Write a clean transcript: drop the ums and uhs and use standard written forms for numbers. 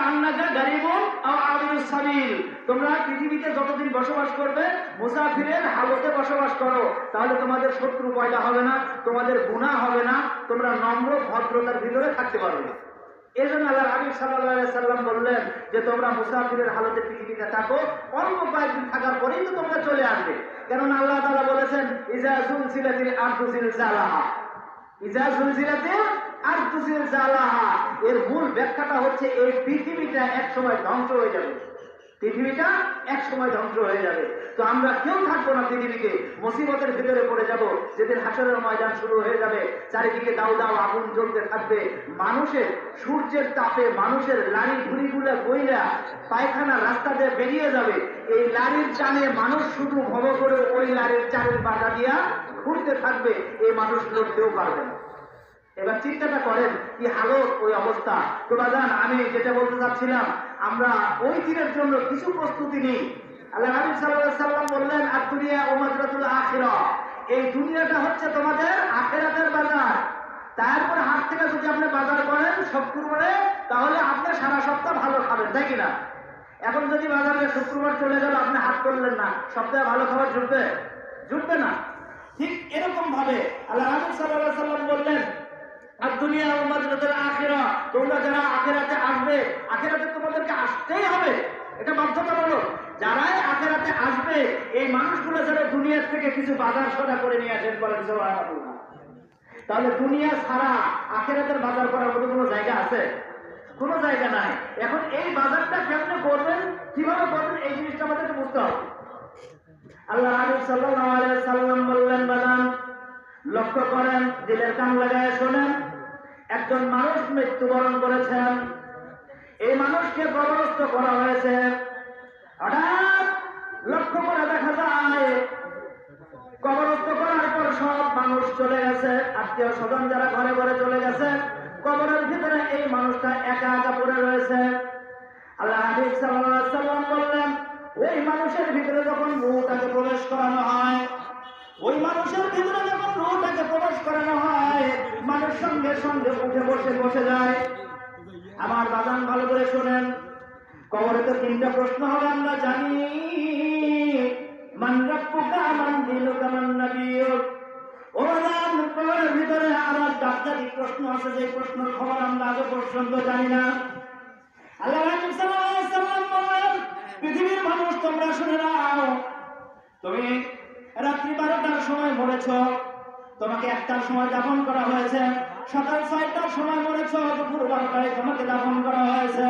কাআন্নাকা গারিবুন আও আবিরুস সাবিল, তোমরা পৃথিবীতে যতদিন বসবাস করবে মুসাফিরের হালতে বসবাস করো, তাহলে তোমাদের শত্রু পয়দা হবে না, তোমাদের গুনাহ হবে না, তোমরা নম্র ভদ্রতার ভিতরে থাকতে পারবে। এই জন্য আল্লাহ হাবিব সাল্লাল্লাহু আলাইহি সাল্লাম বললেন যে তোমরা মুসাফিরের হালতে পৃথিবীতে থাকো, অল্প কয়েকদিন থাকার পরেই তো তোমরা চলে আসবে। কারণ আল্লাহ তাআলা বলেছেন ইজা জুলজিলাতিল আরদু জিলজালাহা, ইজা জুলজিলাতিল আরদু জিলজালাহা, এর মূল ব্যাখ্যাটা হচ্ছে এই পৃথিবীটা এক সময় ধ্বংস হয়ে যাবে, পৃথিবীটা এক সময় ধ্বংস হয়ে যাবে। তো আমরা কেউ থাকবো না পৃথিবীতে, মুসিবতের ভিতরে পড়ে যাব। যেদিন হাসরের ময়দান শুরু হয়ে যাবে, চারিদিকে দাউ দাউ আগুন জ্বলতে থাকবে, মানুষের সূর্যের তাপে মানুষের লাড়ি ঘুড়িগুলো বইলা পায়খানা রাস্তা দিয়ে বেরিয়ে যাবে। এই লাড়ির টানে মানুষ শুধু ভব করে ওই লাড়ির চারের বাধা দিয়া ঘুরতে থাকবে, এই মানুষ লড়তেও পারবে না। এবার চিন্তাটা করেন কি হালত, ওই অবস্থা। তো বাজান, আমি যেটা বলতে চাচ্ছিলাম, আমরা ওই দিনের জন্য কিছু প্রস্তুতি নিই। আল্লাহ হাবিব সাল্লাল্লাহু আলাইহি সাল্লাম বললেন আদ-দুনিয়া উমাদরাতুল আখিরাহ, এই দুনিয়াটা হচ্ছে তোমাদের আখিরাতের বাজার। তারপর হাত থেকে যদি আপনি বাজার করেন শুক্রবারে, তাহলে আপনি সারা সপ্তাহ ভালো খাবেন, তাই কিনা? এখন যদি বাজারে শুক্রবার চলে গেল, আপনি হাত করলেন না, সপ্তাহে ভালো খাবার জুটবে? জুটবে না। ঠিক এরকম ভাবে আল্লাহ হাবিব সাল্লাল্লাহু আলাইহি সাল্লাম বললেন আদ-দুনিয়া উমাদরাতুল আখিরাহ, তোমরা যারা আখিরাতে আসবে, আখিরাতে তোমাদেরকে আসতেই হবে, এটা বাধ্যতামূলক। যারাই আখিরাতে আসবে, এই মানুষগুলো যারা দুনিয়ার থেকে কিছু বাজার সদা করে নিয়ে আসেন, বলেন সুবহানাল্লাহ। তাহলে দুনিয়া ছাড়া আখিরাতের বাজার করার মতো কোনো জায়গা আছে? কোনো জায়গা নাই। এখন এই বাজারটা কেমনে করবেন, কিভাবে করবেন, এই জিনিসটা আমাদেরকে বুঝতে হবে। আল্লাহ হাবিব সাল্লাল্লাহু আলাইহি সাল্লাম বললেন, বাজান লক্ষ্য করেন, দিলের কান লাগায় শোনেন, একজন মানুষ মৃত্যুবরণ করেছেন, এই মানুষকে কবরস্থ করা হয়েছে। হঠাৎ লক্ষ্য করে দেখা যায় কবরস্থ করার পর সব মানুষ চলে গেছে, আত্মীয় স্বজন যারা ঘরে ঘরে চলে গেছে, কবরের ভিতরে এই মানুষটা একা একা পড়ে রয়েছে। আল্লাহ হাবিব সাল্লাল্লাহু আলাইহি সাল্লাম বললেন, ওই মানুষের ভিতরে যখন রূহটাকে প্রবেশ করানো হয়, ওই মানুষের ভিতরে যখন রূহটাকে প্রবেশ করানো হয়, মানুষ সঙ্গে সঙ্গে উঠে বসে যায়। আমার বাজান ভালো করে শোনেন, কবরে তো তিনটা প্রশ্ন হবে, আমরা জানি। মান রাব্বুকা, মান দীনুকা, মান নাবিয়্যুক। ও বাজান, কবরের ভিতরে আরো ডাক্তারি প্রশ্ন আছে, যে প্রশ্নের খবর আমরা আজ পর্যন্ত জানি না। আল্লাহ রাসূল সাল্লাল্লাহু আলাইহি ওয়াসাল্লাম বলেন, পৃথিবীর মানুষ তোমরা শুনে নাও, তুমি রাত্রি 12টার সময় মরেছ, তোমাকে 1টার সময় দাফন করা হয়েছে, সকাল 6টার সময় মরেছ, দুপুর 12টায় তোমাকে দাফন করা হয়েছে।